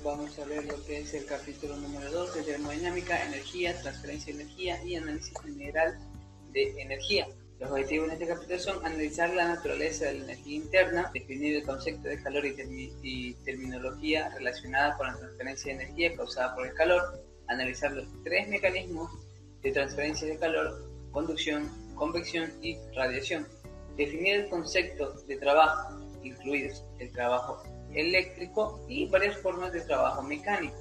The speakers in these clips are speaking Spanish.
Vamos a ver lo que es el capítulo número 2 de termodinámica, energía, transferencia de energía y análisis general de energía. Los objetivos en este capítulo son analizar la naturaleza de la energía interna, definir el concepto de calor y terminología relacionada con la transferencia de energía causada por el calor, analizar los tres mecanismos de transferencia de calor: conducción, convección y radiación, definir el concepto de trabajo, incluidos el trabajo eléctrico y varias formas de trabajo mecánico.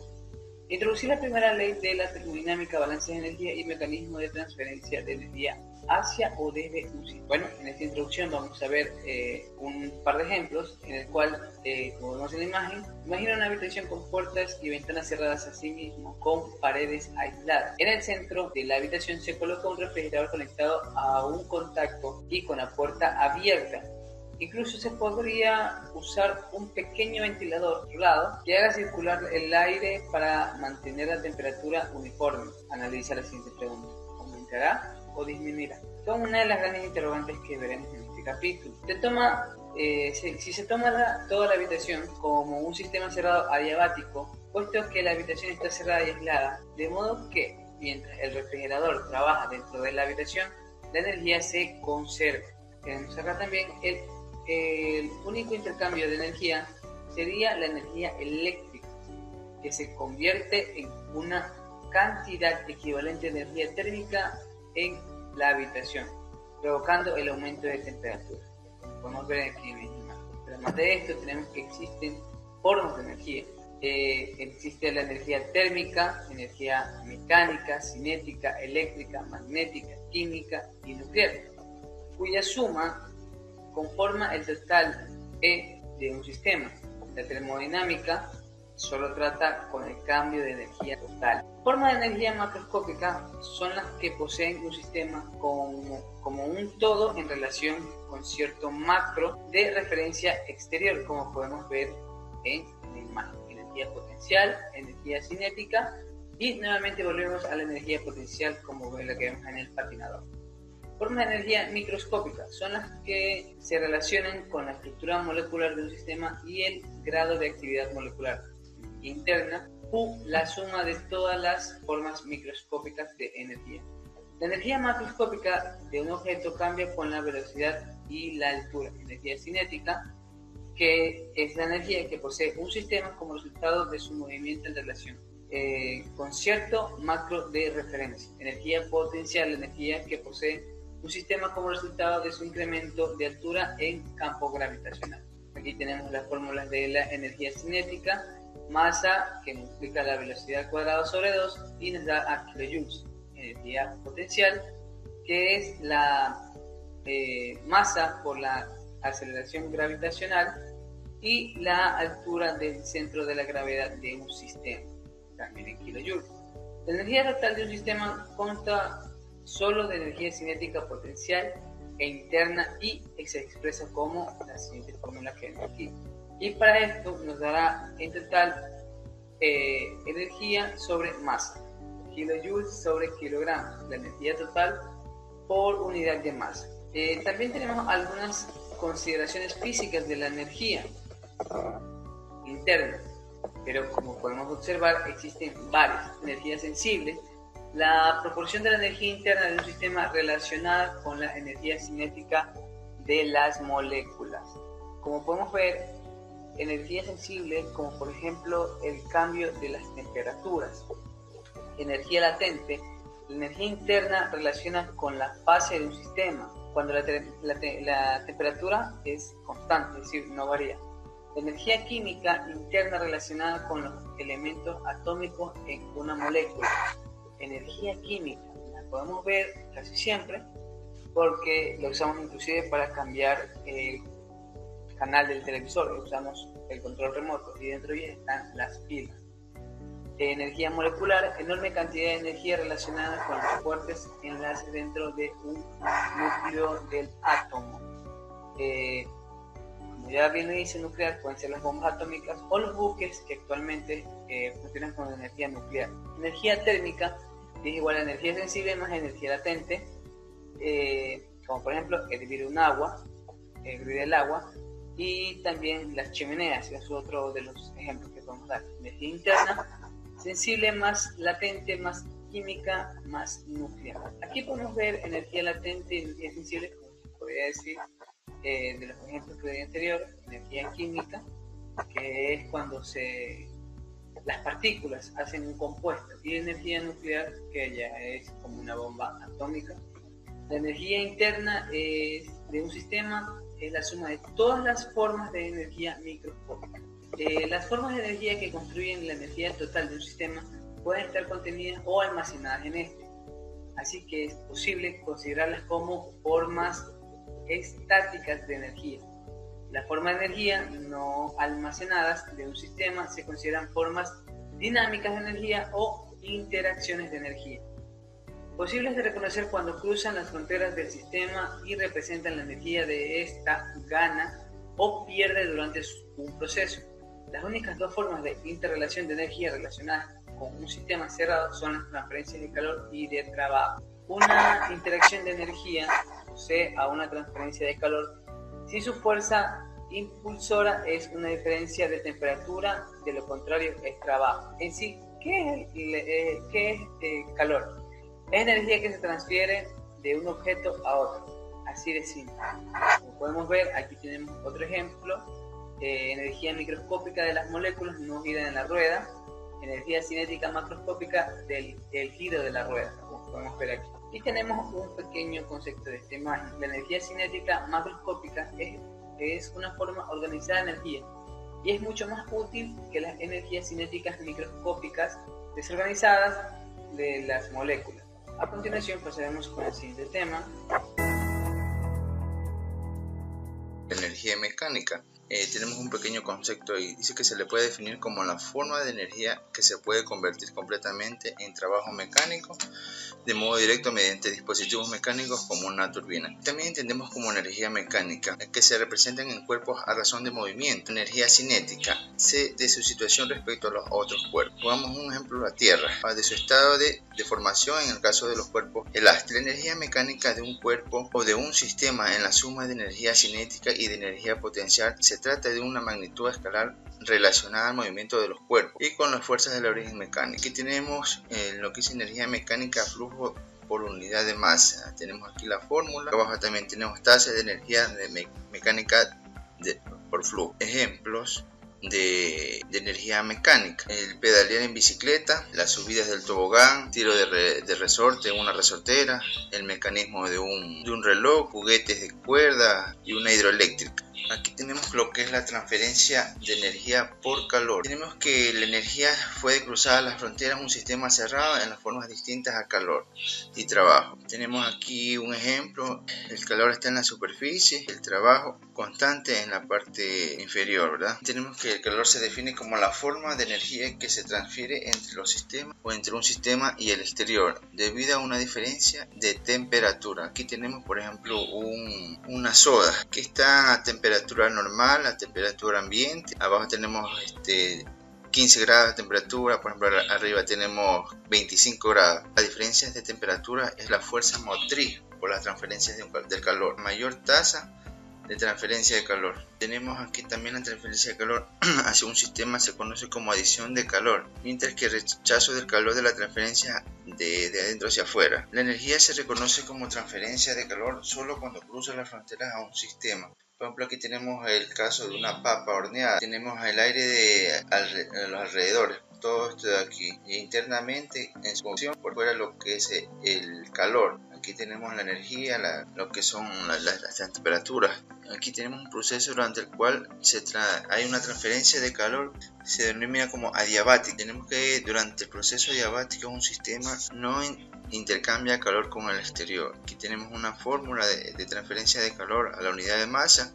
Introducir la primera ley de la termodinámica, balance de energía y mecanismo de transferencia de energía hacia o desde un sitio. Bueno, en esta introducción vamos a ver un par de ejemplos en el cual, como vemos en la imagen, imagina una habitación con puertas y ventanas cerradas a sí mismo con paredes aisladas. En el centro de la habitación se coloca un refrigerador conectado a un contacto y con la puerta abierta. Incluso se podría usar un pequeño ventilador rolado que haga circular el aire para mantener la temperatura uniforme. Analiza la siguiente pregunta: ¿aumentará o disminuirá? Son una de las grandes interrogantes que veremos en este capítulo. Si se toma toda la habitación como un sistema cerrado adiabático, puesto que la habitación está cerrada y aislada, de modo que mientras el refrigerador trabaja dentro de la habitación, la energía se conserva. Tenemos acá también el único intercambio de energía sería la energía eléctrica, que se convierte en una cantidad equivalente de energía térmica en la habitación, provocando el aumento de temperatura. Podemos ver aquí en la imagen. Además de esto, tenemos que existen formas de energía. Existe la energía térmica, energía mecánica, cinética, eléctrica, magnética, química y nuclear, cuya suma conforma el total E de un sistema. La termodinámica solo trata con el cambio de energía total. Formas de energía macroscópica son las que poseen un sistema como un todo en relación con cierto macro de referencia exterior, como podemos ver en la imagen. Energía potencial, energía cinética, y nuevamente volvemos a la energía potencial como la que vemos en el patinador. Formas de energía microscópica son las que se relacionan con la estructura molecular de un sistema y el grado de actividad molecular interna, u la suma de todas las formas microscópicas de energía. La energía macroscópica de un objeto cambia con la velocidad y la altura. Energía cinética, que es la energía que posee un sistema como resultado de su movimiento en relación con cierto macro de referencia. Energía potencial, la energía que posee un sistema como resultado de su incremento de altura en campo gravitacional. Aquí tenemos las fórmulas de la energía cinética: masa, que multiplica la velocidad al cuadrado sobre 2 y nos da a kilojoules. Energía potencial, que es la masa por la aceleración gravitacional y la altura del centro de la gravedad de un sistema, también en kilojoules. La energía total de un sistema consta solo de energía cinética potencial e interna y se expresa como la siguiente fórmula que vemos aquí. Y para esto nos dará en total energía sobre masa, kilojoules sobre kilogramos, la energía total por unidad de masa. También tenemos algunas consideraciones físicas de la energía interna, pero como podemos observar existen varias. Energía sensible: la proporción de la energía interna de un sistema relacionada con la energía cinética de las moléculas. Como podemos ver, energía sensible, como por ejemplo el cambio de las temperaturas. Energía latente: la energía interna relaciona con la fase de un sistema, cuando la temperatura es constante, es decir, no varía. Energía química interna relacionada con los elementos atómicos en una molécula. Energía química la podemos ver casi siempre porque lo usamos inclusive para cambiar el canal del televisor. Usamos el control remoto y dentro de ella están las pilas. Energía molecular: enorme cantidad de energía relacionada con los fuertes enlaces dentro de un núcleo del átomo. Como ya bien lo dice, nuclear pueden ser las bombas atómicas o los buques que actualmente funcionan con energía nuclear. Energía térmica es igual a energía sensible más energía latente, como por ejemplo hervir el agua, y también las chimeneas, es otro de los ejemplos que podemos dar energía interna, sensible, más latente, más química, más nuclear. Aquí podemos ver energía latente y energía sensible, como se podría decir de los ejemplos que di anterior. Energía química, que es cuando las partículas hacen un compuesto, y energía nuclear, que ya es como una bomba atómica. La energía interna de un sistema es la suma de todas las formas de energía microscópica. Las formas de energía que construyen la energía total de un sistema pueden estar contenidas o almacenadas en este. Así que es posible considerarlas como formas estáticas de energía. Las formas de energía no almacenadas de un sistema se consideran formas dinámicas de energía o interacciones de energía, posibles de reconocer cuando cruzan las fronteras del sistema y representan la energía de esta gana o pierde durante un proceso. Las únicas dos formas de interrelación de energía relacionadas con un sistema cerrado son las transferencias de calor y de trabajo. Una interacción de energía posee a una transferencia de calor si su fuerza impulsora es una diferencia de temperatura, de lo contrario es trabajo. En sí, ¿qué es calor? Es energía que se transfiere de un objeto a otro, así de simple. Como podemos ver, aquí tenemos otro ejemplo. Energía microscópica de las moléculas no giran en la rueda. Energía cinética macroscópica del giro de la rueda, como podemos ver aquí. Y tenemos un pequeño concepto de esta imagen. La energía cinética macroscópica es una forma organizada de energía y es mucho más útil que las energías cinéticas microscópicas desorganizadas de las moléculas. A continuación pasaremos con el siguiente tema. Energía mecánica. Tenemos un pequeño concepto y dice que se le puede definir como la forma de energía que se puede convertir completamente en trabajo mecánico de modo directo mediante dispositivos mecánicos como una turbina. También entendemos como energía mecánica que se representan en cuerpos a razón de movimiento. Energía cinética de su situación respecto a los otros cuerpos. Pongamos un ejemplo: la Tierra, de su estado de formación en el caso de los cuerpos elásticos. La energía mecánica de un cuerpo o de un sistema en la suma de energía cinética y de energía potencial se trata de una magnitud escalar relacionada al movimiento de los cuerpos y con las fuerzas del origen mecánico. Aquí tenemos lo que es energía mecánica, flujo por unidad de masa. Tenemos aquí la fórmula. Abajo también tenemos tasa de energía mecánica por flujo. Ejemplos de energía mecánica: el pedalear en bicicleta, las subidas del tobogán, tiro de resorte en una resortera, el mecanismo de un reloj, juguetes de cuerda y una hidroeléctrica. Aquí tenemos lo que es la transferencia de energía por calor. Tenemos que la energía puede cruzar las fronteras de un sistema cerrado en las formas distintas a calor y trabajo. Tenemos aquí un ejemplo: el calor está en la superficie, el trabajo constante en la parte inferior, ¿verdad? Tenemos que el calor se define como la forma de energía que se transfiere entre los sistemas o entre un sistema y el exterior debido a una diferencia de temperatura. Aquí tenemos, por ejemplo, una soda que está a temperatura normal, a temperatura ambiente. Abajo tenemos 15 grados de temperatura, por ejemplo arriba tenemos 25 grados. La diferencia de temperatura es la fuerza motriz por las transferencias del calor. Mayor tasa de transferencia de calor. Tenemos aquí también la transferencia de calor hacia un sistema se conoce como adición de calor, mientras que el rechazo del calor de la transferencia de adentro hacia afuera. La energía se reconoce como transferencia de calor solo cuando cruza las fronteras a un sistema. Por ejemplo, aquí tenemos el caso de una papa horneada. Tenemos el aire de los alrededores, todo esto de aquí, y internamente en su función por fuera lo que es el calor. Aquí tenemos la energía, lo que son las temperaturas. Aquí tenemos un proceso durante el cual hay una transferencia de calor, se denomina como adiabática. Tenemos que durante el proceso adiabático un sistema no intercambia calor con el exterior. Aquí tenemos una fórmula de transferencia de calor a la unidad de masa.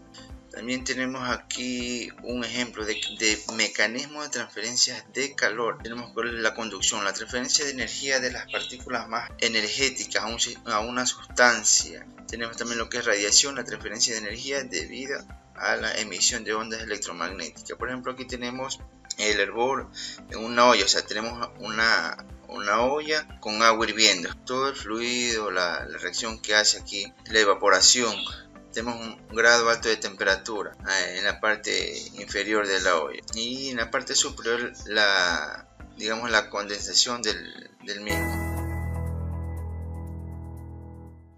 También tenemos aquí un ejemplo de mecanismo de transferencia de calor. Tenemos la conducción, la transferencia de energía de las partículas más energéticas a una sustancia. Tenemos también lo que es radiación, la transferencia de energía debido a la emisión de ondas electromagnéticas. Por ejemplo, aquí tenemos el hervor en una olla, o sea, tenemos una olla con agua hirviendo. Todo el fluido, la reacción que hace aquí, la evaporación. tenemos un grado alto de temperatura en la parte inferior de la olla y en la parte superior la condensación del mismo.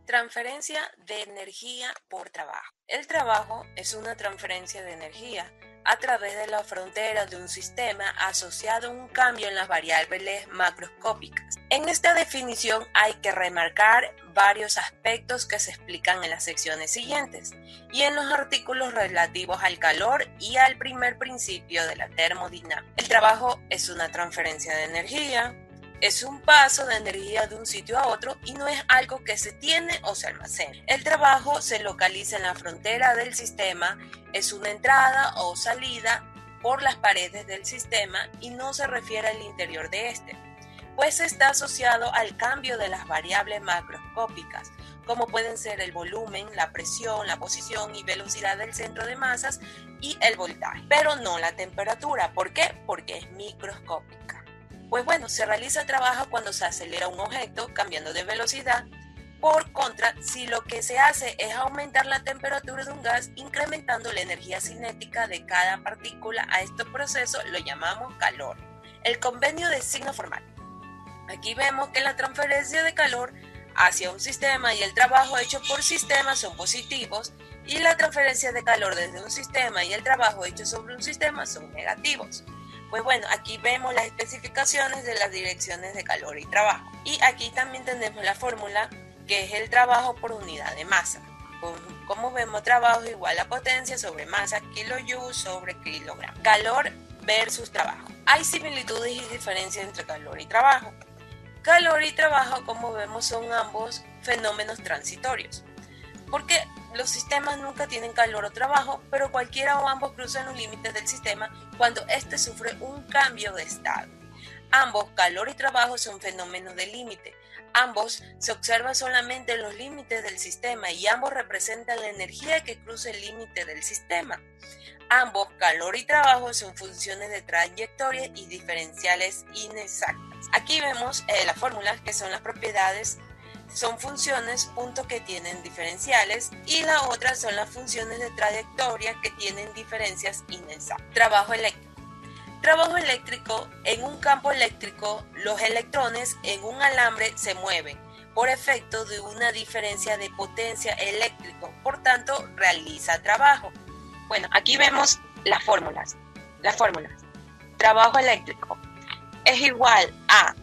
Transferencia de energía por trabajo. El trabajo es una transferencia de energía a través de la frontera de un sistema asociado a un cambio en las variables macroscópicas. En esta definición hay que remarcar varios aspectos que se explican en las secciones siguientes y en los artículos relativos al calor y al primer principio de la termodinámica. El trabajo es una transferencia de energía, es un paso de energía de un sitio a otro y no es algo que se tiene o se almacena. El trabajo se localiza en la frontera del sistema, es una entrada o salida por las paredes del sistema y no se refiere al interior de este, pues está asociado al cambio de las variables macroscópicas, como pueden ser el volumen, la presión, la posición y velocidad del centro de masas y el voltaje, pero no la temperatura. ¿Por qué? Porque es microscópica. Pues bueno, se realiza trabajo cuando se acelera un objeto cambiando de velocidad. Por contra, si lo que se hace es aumentar la temperatura de un gas, incrementando la energía cinética de cada partícula, a este proceso lo llamamos calor. El convenio de signo formal. Aquí vemos que la transferencia de calor hacia un sistema y el trabajo hecho por sistema son positivos y la transferencia de calor desde un sistema y el trabajo hecho sobre un sistema son negativos. Pues bueno, aquí vemos las especificaciones de las direcciones de calor y trabajo. Y aquí también tenemos la fórmula que es el trabajo por unidad de masa. Como vemos, trabajo igual a potencia sobre masa, kilojoule sobre kilogramo. Calor versus trabajo. Hay similitudes y diferencias entre calor y trabajo. Calor y trabajo, como vemos, son ambos fenómenos transitorios. Porque los sistemas nunca tienen calor o trabajo, pero cualquiera o ambos cruzan los límites del sistema cuando éste sufre un cambio de estado. Ambos, calor y trabajo, son fenómenos de límite. Ambos se observan solamente en los límites del sistema y ambos representan la energía que cruza el límite del sistema. Ambos, calor y trabajo, son funciones de trayectoria y diferenciales inexactas. Aquí vemos las fórmulas que son las propiedades. Son funciones punto que tienen diferenciales y la otra son las funciones de trayectoria que tienen diferencias inexactas. Trabajo eléctrico. Trabajo eléctrico. En un campo eléctrico, los electrones en un alambre se mueven por efecto de una diferencia de potencia eléctrico, por tanto realiza trabajo. Bueno, aquí vemos las fórmulas. Trabajo eléctrico es igual a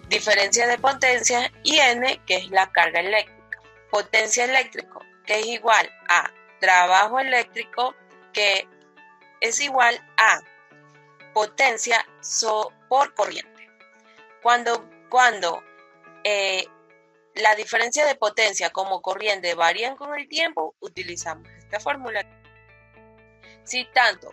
diferencia de potencia y N, que es la carga eléctrica. Potencia eléctrico, que es igual a trabajo eléctrico, que es igual a potencia por corriente. Cuando la diferencia de potencia como corriente varían con el tiempo, utilizamos esta fórmula. Si tanto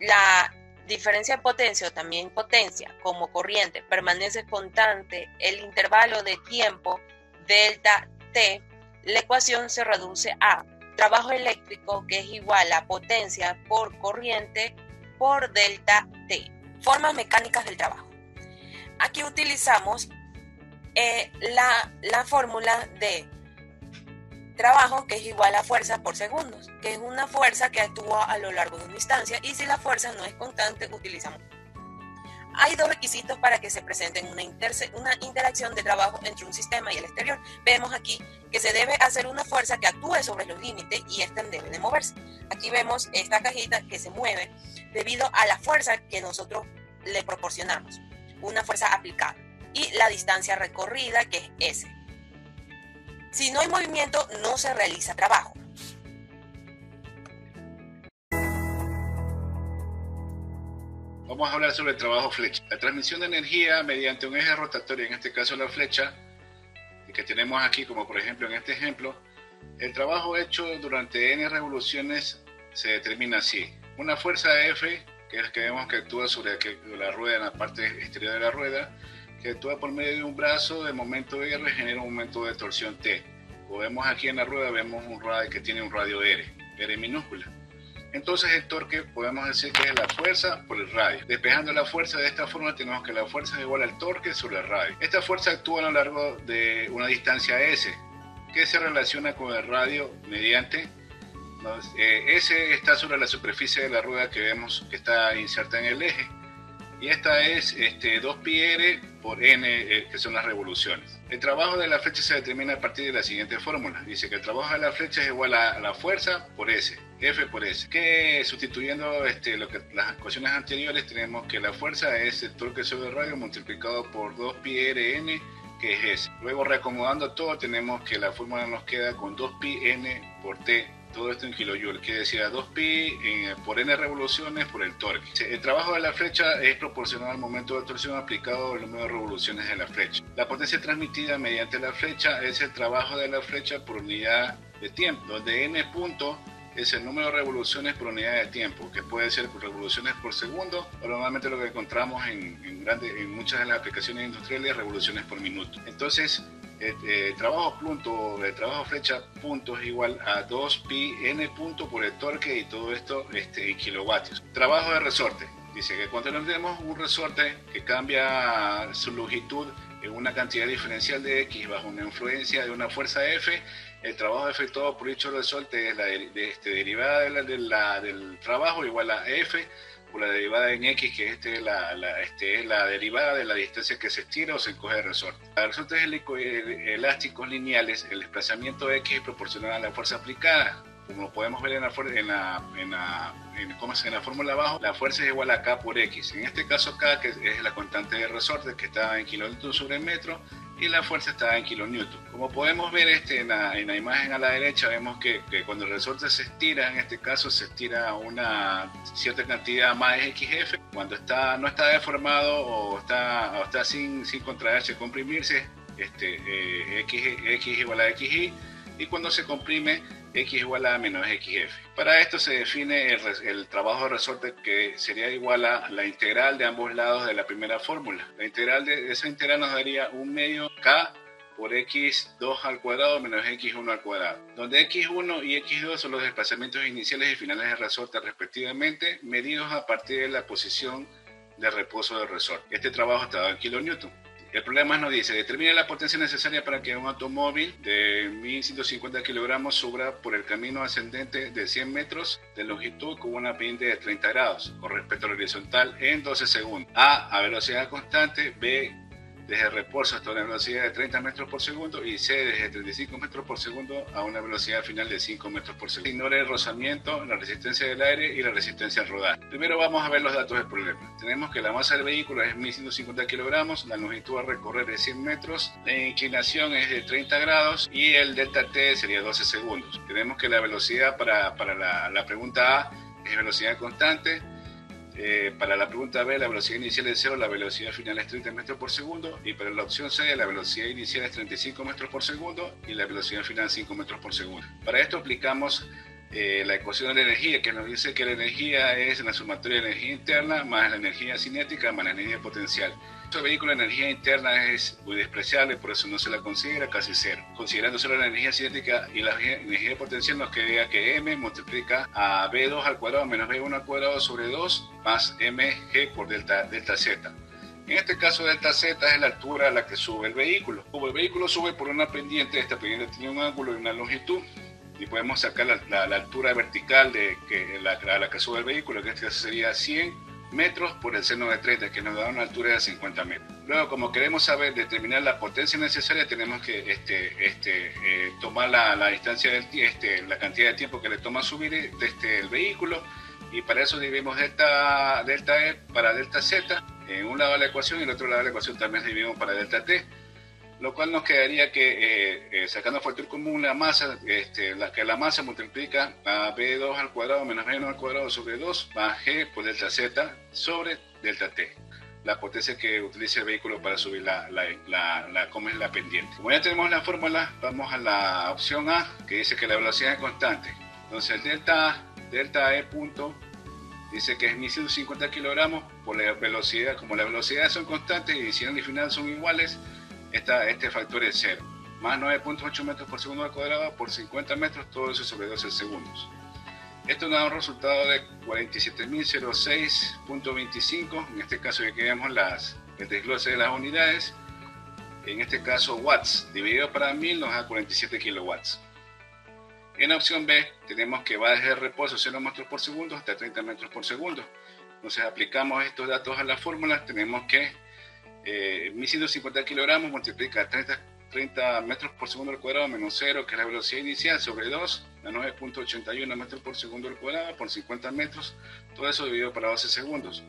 la diferencia de potencia o también potencia como corriente permanece constante el intervalo de tiempo delta T, la ecuación se reduce a trabajo eléctrico, que es igual a potencia por corriente por delta T. Formas mecánicas del trabajo. Aquí utilizamos la fórmula de trabajo, que es igual a fuerza por segundos, que es una fuerza que actúa a lo largo de una instancia, y si la fuerza no es constante, utilizamos. Hay dos requisitos para que se presente una interacción de trabajo entre un sistema y el exterior. Vemos aquí que se debe hacer una fuerza que actúe sobre los límites y ésta debe de moverse. Aquí vemos esta cajita que se mueve debido a la fuerza que nosotros le proporcionamos, una fuerza aplicada, y la distancia recorrida, que es S. Si no hay movimiento, no se realiza trabajo. Vamos a hablar sobre el trabajo flecha. La transmisión de energía mediante un eje rotatorio, en este caso la flecha, que tenemos aquí, como por ejemplo en este ejemplo, el trabajo hecho durante n revoluciones se determina así. Una fuerza F, que es la que vemos que actúa sobre la rueda, en la parte exterior de la rueda, que actúa por medio de un brazo de momento R, genera un momento de torsión T. Como vemos aquí en la rueda, vemos un radio que tiene un radio R minúscula. Entonces el torque podemos decir que es la fuerza por el radio. Despejando la fuerza de esta forma, tenemos que la fuerza es igual al torque sobre el radio. Esta fuerza actúa a lo largo de una distancia S, que se relaciona con el radio mediante S está sobre la superficie de la rueda que vemos que está inserta en el eje. Y esta es 2πr por n, que son las revoluciones. El trabajo de la flecha se determina a partir de la siguiente fórmula. Dice que el trabajo de la flecha es igual a la fuerza por S, F por S. Que sustituyendo las ecuaciones anteriores, tenemos que la fuerza es el torque sobre el radio multiplicado por 2πrn, que es S. Luego, reacomodando todo, tenemos que la fórmula nos queda con 2πn por T. Todo esto en kilojoules, que decía 2pi por n revoluciones por el torque. El trabajo de la flecha es proporcional al momento de torsión aplicado al número de revoluciones de la flecha. La potencia transmitida mediante la flecha es el trabajo de la flecha por unidad de tiempo, donde n punto es el número de revoluciones por unidad de tiempo, que puede ser por revoluciones por segundo, o normalmente lo que encontramos en muchas de las aplicaciones industriales, revoluciones por minuto. Entonces, el trabajo flecha punto es igual a 2πn punto por el torque, y todo esto en kilovatios. Trabajo de resorte. Dice que cuando tenemos un resorte que cambia su longitud en una cantidad diferencial de X bajo una influencia de una fuerza F, el trabajo efectuado por dicho resorte es la derivada del trabajo igual a F por la derivada en X, que es la derivada de la distancia que se estira o se encoge el resorte. Para resortes elásticos lineales, el desplazamiento X es proporcional a la fuerza aplicada. Como podemos ver en la fórmula abajo, la fuerza es igual a K por X. En este caso K, que es la constante de resorte, que está en kilonewton sobre metro, y la fuerza está en kilonewton. Como podemos ver en la imagen a la derecha, vemos que cuando el resorte se estira, en este caso se estira una cierta cantidad más XF. Cuando no está deformado o está sin contraerse, comprimirse, X igual a XY, y cuando se comprime, X igual a menos XF. Para esto se define el trabajo de resorte, que sería igual a la integral de ambos lados de la primera fórmula. La integral de esa integral nos daría un medio K por X2 al cuadrado menos X1 al cuadrado, donde X1 y X2 son los desplazamientos iniciales y finales del resorte respectivamente, medidos a partir de la posición de reposo del resorte. Este trabajo está en kilonewton. El problema nos dice: determina la potencia necesaria para que un automóvil de 1150 kilogramos suba por el camino ascendente de 100 metros de longitud con una pendiente de 30 grados con respecto a la horizontal en 12 segundos. A velocidad constante, B desde el reposo hasta una velocidad de 30 metros por segundo y C desde 35 metros por segundo a una velocidad final de 5 metros por segundo. Ignora el rozamiento, la resistencia del aire y la resistencia al rodar. Primero vamos a ver los datos del problema. Tenemos que la masa del vehículo es 1150 kilogramos, la longitud a recorrer es 100 metros, la inclinación es de 30 grados y el delta T sería 12 segundos. Tenemos que la velocidad para la pregunta A es velocidad constante. Para la pregunta B, la velocidad inicial es 0, la velocidad final es 30 metros por segundo, y para la opción C, la velocidad inicial es 35 metros por segundo y la velocidad final 5 metros por segundo. Para esto aplicamos la ecuación de la energía, que nos dice que la energía es la sumatoria de energía interna más la energía cinética más la energía potencial. El vehículo, la energía interna es muy despreciable, por eso no se la considera casi cero. Considerando solo la energía cinética y la energía potencial, nos queda que M multiplica a B2 al cuadrado menos B1 al cuadrado sobre 2 más mg por delta Z. En este caso, delta Z es la altura a la que sube el vehículo. Como el vehículo sube por una pendiente, esta pendiente tiene un ángulo y una longitud, y podemos sacar la altura vertical a la que sube el vehículo, que en este caso sería 100 metros por el seno de 30, que nos da una altura de 50 metros. Luego, como queremos determinar la potencia necesaria, tenemos que tomar la distancia la cantidad de tiempo que le toma subir el vehículo, y para eso dividimos delta E para delta Z en un lado de la ecuación, y en el otro lado de la ecuación también dividimos para delta T, lo cual nos quedaría que sacando factor común la masa, la masa multiplica a B2 al cuadrado menos B1 al cuadrado sobre 2 más G por delta Z sobre delta T, la potencia que utiliza el vehículo para subir la pendiente. Como ya tenemos la fórmula, vamos a la opción A, que dice que la velocidad es constante. Entonces el delta E punto dice que es 1150 kilogramos por la velocidad. Como las velocidades son constantes y inicial y final son iguales, este factor es 0, más 9.8 metros por segundo al cuadrado por 50 metros, todo eso sobre 12 segundos. Esto nos da un resultado de 47.006.25, en este caso ya queremos el desglose de las unidades, en este caso watts, dividido para 1000 nos da 47 kilowatts. En la opción B tenemos que va desde el reposo 0 metros por segundo hasta 30 metros por segundo. Entonces aplicamos estos datos a la fórmula, tenemos que 1150 kilogramos multiplica 30 metros por segundo al cuadrado menos 0, que es la velocidad inicial, sobre 2, a 9.81 metros por segundo al cuadrado por 50 metros, todo eso dividido para 12 segundos.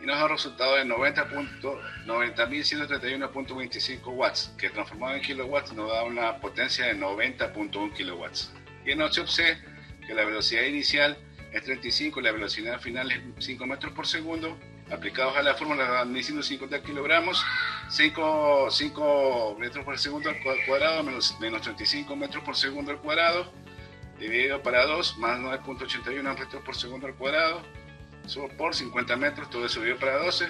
Y nos da un resultado de 90.131.25 watts, que transformado en kilowatts nos da una potencia de 90.1 kilowatts. Y en la opción C, que la velocidad inicial es 35 y la velocidad final es 5 metros por segundo, aplicados a la fórmula de 1150 kilogramos, 5 metros por segundo al cuadrado menos 35 metros por segundo al cuadrado, dividido para 2, más 9.81 metros por segundo al cuadrado, por 50 metros, todo eso dividido para 12,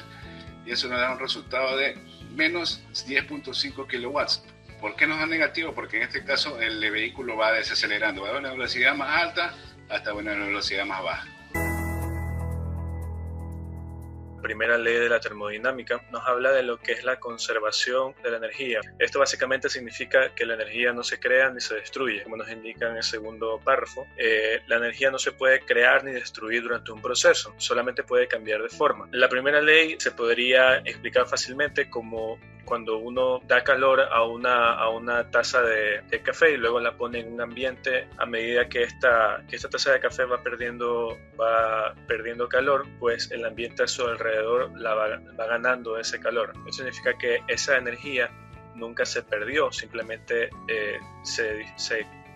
y eso nos da un resultado de menos 10.5 kilowatts. ¿Por qué nos da negativo? Porque en este caso el vehículo va desacelerando, va de una velocidad más alta hasta una velocidad más baja. Primera ley de la termodinámica nos habla de lo que es la conservación de la energía. Esto básicamente significa que la energía no se crea ni se destruye, como nos indica en el segundo párrafo. La energía no se puede crear ni destruir durante un proceso, solamente puede cambiar de forma. La primera ley se podría explicar fácilmente como cuando uno da calor a una taza de café y luego la pone en un ambiente, a medida que esta taza de café va perdiendo calor, pues el ambiente a su alrededor va ganando ese calor. Eso significa que esa energía nunca se perdió, simplemente se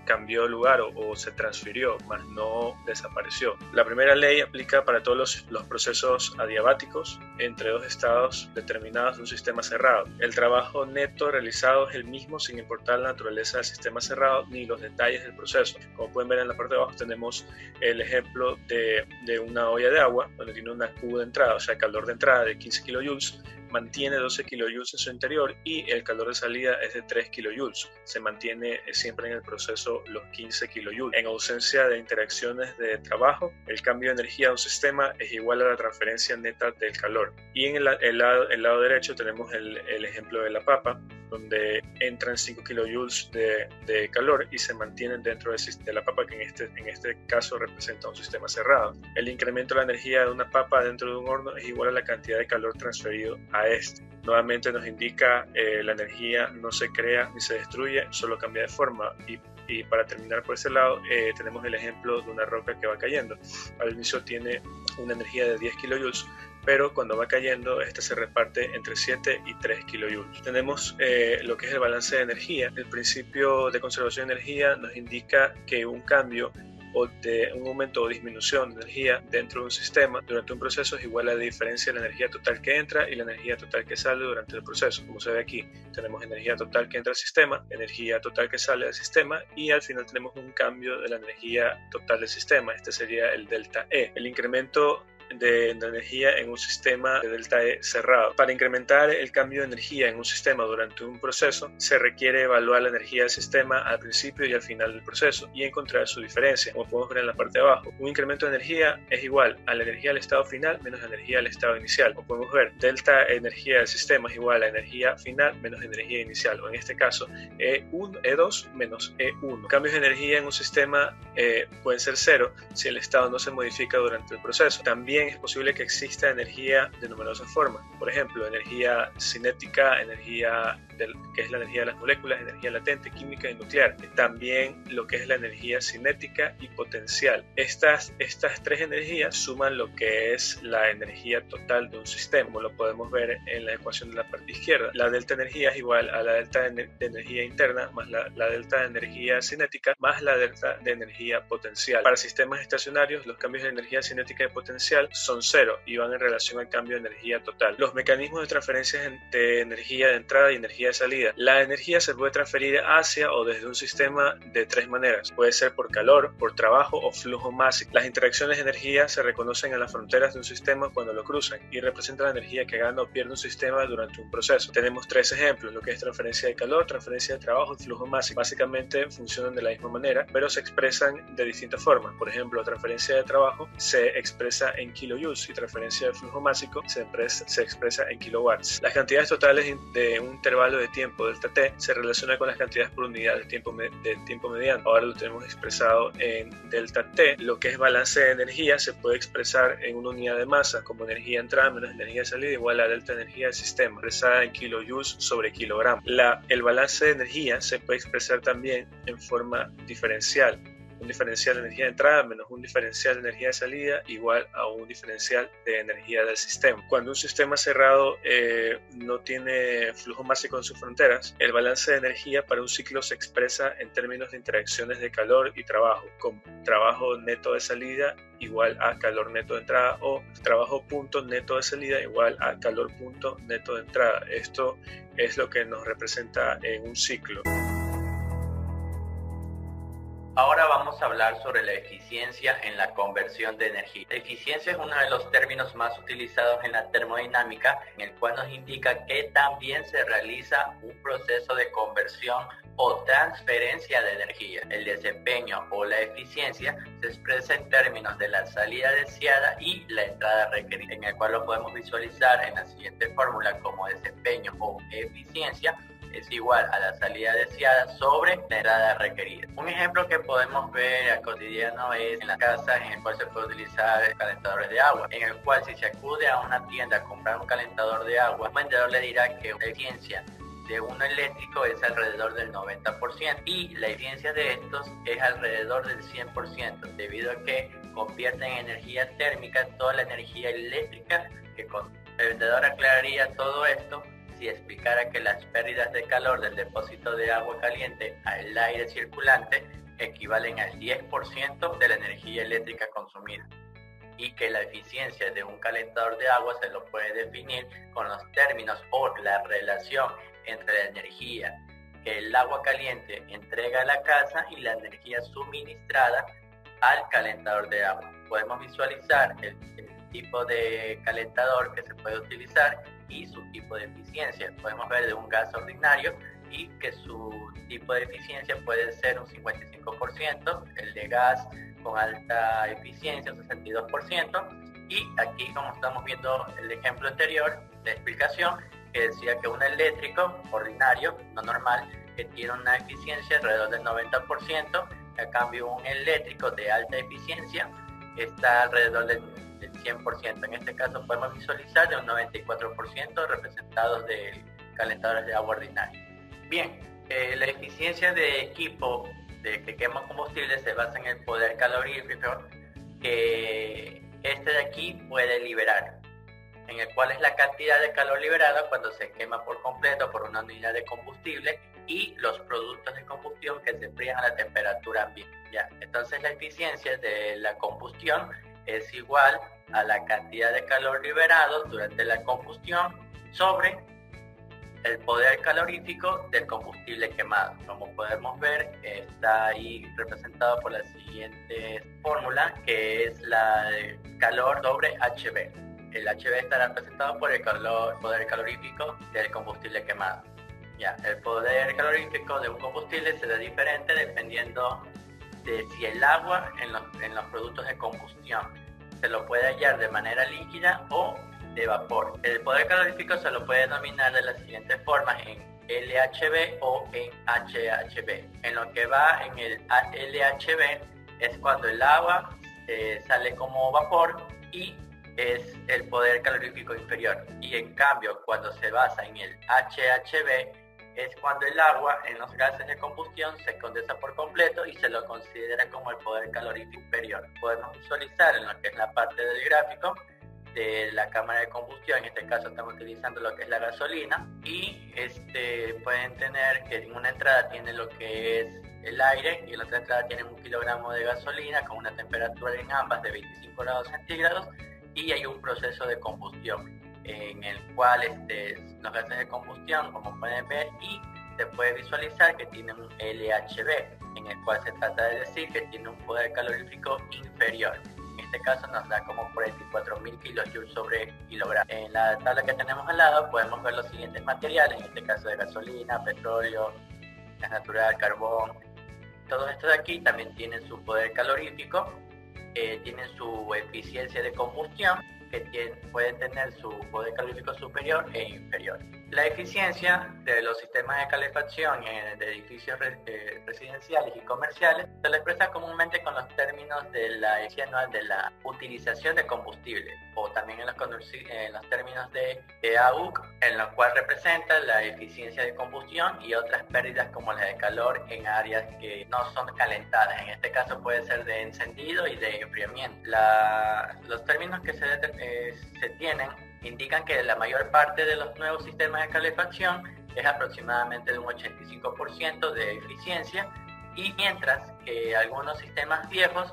cambió de lugar o se transfirió, mas no desapareció. La primera ley aplica para todos los procesos adiabáticos entre dos estados determinados de un sistema cerrado. El trabajo neto realizado es el mismo sin importar la naturaleza del sistema cerrado ni los detalles del proceso. Como pueden ver en la parte de abajo tenemos el ejemplo de una olla de agua donde tiene una cubo de entrada, o sea, calor de entrada de 15 kilojoules, mantiene 12 kilojoules en su interior y el calor de salida es de 3 kilojoules. Se mantiene siempre en el proceso los 15 kilojoules. En ausencia de interacciones de trabajo, el cambio de energía de un sistema es igual a la transferencia neta del calor. Y en el lado derecho tenemos el ejemplo de la papa, donde entran 5 kilojoules de calor y se mantienen dentro de la papa, que en este caso representa un sistema cerrado. El incremento de la energía de una papa dentro de un horno es igual a la cantidad de calor transferido a este. Nuevamente nos indica la energía no se crea ni se destruye, solo cambia de forma. Y para terminar por ese lado, tenemos el ejemplo de una roca que va cayendo. Al inicio tiene una energía de 10 kilojoules, pero cuando va cayendo, esta se reparte entre 7 y 3 kilojoules. Tenemos lo que es el balance de energía. El principio de conservación de energía nos indica que un cambio o de un aumento o disminución de energía dentro de un sistema durante un proceso es igual a la diferencia de la energía total que entra y la energía total que sale durante el proceso. Como se ve aquí, tenemos energía total que entra al sistema, energía total que sale del sistema y al final tenemos un cambio de la energía total del sistema. Este sería el delta E. El incremento de energía en un sistema de delta E cerrado. Para incrementar el cambio de energía en un sistema durante un proceso, se requiere evaluar la energía del sistema al principio y al final del proceso y encontrar su diferencia. Como podemos ver en la parte de abajo, un incremento de energía es igual a la energía del estado final menos la energía del estado inicial. Como podemos ver, delta energía del sistema es igual a la energía final menos energía inicial, o en este caso E2 menos E1. Cambios de energía en un sistema pueden ser cero si el estado no se modifica durante el proceso. También es posible que exista energía de numerosas formas. Por ejemplo, energía cinética, que es la energía de las moléculas, energía latente, química y nuclear. También lo que es la energía cinética y potencial. Estas tres energías suman lo que es la energía total de un sistema, como lo podemos ver en la ecuación de la parte izquierda. La delta energía es igual a la delta de energía interna más la delta de energía cinética más la delta de energía potencial. Para sistemas estacionarios, los cambios de energía cinética y potencial son cero y van en relación al cambio de energía total. Los mecanismos de transferencia de energía de entrada y energía de salida. La energía se puede transferir hacia o desde un sistema de tres maneras. Puede ser por calor, por trabajo o flujo másico. Las interacciones de energía se reconocen en las fronteras de un sistema cuando lo cruzan y representan la energía que gana o pierde un sistema durante un proceso. Tenemos tres ejemplos, lo que es transferencia de calor, transferencia de trabajo y flujo másico. Básicamente funcionan de la misma manera, pero se expresan de distintas formas. Por ejemplo, la transferencia de trabajo se expresa en en kilojoules y transferencia de flujo másico se expresa en kilowatts. Las cantidades totales de un intervalo de tiempo delta T se relacionan con las cantidades por unidad de tiempo mediano. Ahora lo tenemos expresado en delta T. Lo que es balance de energía se puede expresar en una unidad de masa como energía entrada menos energía de salida igual a delta energía del sistema, expresada en kilojoules sobre kilogramo. El balance de energía se puede expresar también en forma diferencial. Un diferencial de energía de entrada menos un diferencial de energía de salida igual a un diferencial de energía del sistema. Cuando un sistema cerrado no tiene flujo másico en sus fronteras, el balance de energía para un ciclo se expresa en términos de interacciones de calor y trabajo, como trabajo neto de salida igual a calor neto de entrada o trabajo punto neto de salida igual a calor punto neto de entrada. Esto es lo que nos representa en un ciclo. Ahora vamos a hablar sobre la eficiencia en la conversión de energía. La eficiencia es uno de los términos más utilizados en la termodinámica, en el cual nos indica que también se realiza un proceso de conversión o transferencia de energía. El desempeño o la eficiencia se expresa en términos de la salida deseada y la entrada requerida, en el cual lo podemos visualizar en la siguiente fórmula como desempeño o eficiencia es igual a la salida deseada sobre la entrada requerida. Un ejemplo que podemos ver al cotidiano es en las casas en el cual se puede utilizar calentadores de agua, en el cual si se acude a una tienda a comprar un calentador de agua, el vendedor le dirá que la eficiencia de uno eléctrico es alrededor del 90% y la eficiencia de estos es alrededor del 100%, debido a que convierten en energía térmica toda la energía eléctrica que consume. El vendedor aclararía todo esto si explicara que las pérdidas de calor del depósito de agua caliente al aire circulante equivalen al 10% de la energía eléctrica consumida, y que la eficiencia de un calentador de agua se lo puede definir con los términos o la relación entre la energía que el agua caliente entrega a la casa y la energía suministrada al calentador de agua. Podemos visualizar el tipo de calentador que se puede utilizar y su tipo de eficiencia. Podemos ver de un gas ordinario y que su tipo de eficiencia puede ser un 55%, el de gas con alta eficiencia un 62%, y aquí como estamos viendo el ejemplo anterior de explicación que decía que un eléctrico ordinario, no normal, que tiene una eficiencia alrededor del 90%, a cambio un eléctrico de alta eficiencia está alrededor del 100%. En este caso podemos visualizar de un 94% representados de calentadores de agua ordinaria. Bien, la eficiencia de equipo que quema combustible se basa en el poder calorífico que este de aquí puede liberar, en el cual es la cantidad de calor liberada cuando se quema por completo por una unidad de combustible y los productos de combustión que se enfrían a la temperatura ambiente. ¿Ya? Entonces la eficiencia de la combustión es igual a la cantidad de calor liberado durante la combustión sobre el poder calorífico del combustible quemado. Como podemos ver, está ahí representado por la siguiente fórmula, que es la de calor sobre HB. El HB estará representado por el poder calorífico del combustible quemado. Ya, el poder calorífico de un combustible será diferente dependiendo de si el agua en los productos de combustión se lo puede hallar de manera líquida o de vapor. El poder calorífico se lo puede denominar de las siguientes formas, en LHB o en HHB. En lo que va en el LHB es cuando el agua sale como vapor y es el poder calorífico inferior, y en cambio cuando se basa en el HHB es cuando el agua en los gases de combustión se condensa por completo y se lo considera como el poder calorífico inferior. Podemos visualizar en lo que es la parte del gráfico de la cámara de combustión, en este caso estamos utilizando lo que es la gasolina, y pueden tener que en una entrada tiene lo que es el aire y en la otra entrada tienen 1 kilogramo de gasolina con una temperatura en ambas de 25 grados centígrados, y hay un proceso de combustión en el cual los gases de combustión, como pueden ver, y se puede visualizar que tienen un LHB, en el cual se trata de decir que tiene un poder calorífico inferior. En este caso nos da como 44.000 kilojoules sobre kilogramo. En la tabla que tenemos al lado podemos ver los siguientes materiales, en este caso de gasolina, petróleo, gas natural, carbón. Todos estos de aquí también tienen su poder calorífico tienen su eficiencia de combustión, que pueden tener su poder calorífico superior e inferior. La eficiencia de los sistemas de calefacción de edificios residenciales y comerciales se le expresa comúnmente con los términos de la eficiencia anual de la utilización de combustible, o también en los términos de AUC, en lo cual representa la eficiencia de combustión y otras pérdidas como las de calor en áreas que no son calentadas. En este caso puede ser de encendido y de enfriamiento. Los términos que se tienen indican que la mayor parte de los nuevos sistemas de calefacción es aproximadamente de un 85% de eficiencia, y mientras que algunos sistemas viejos,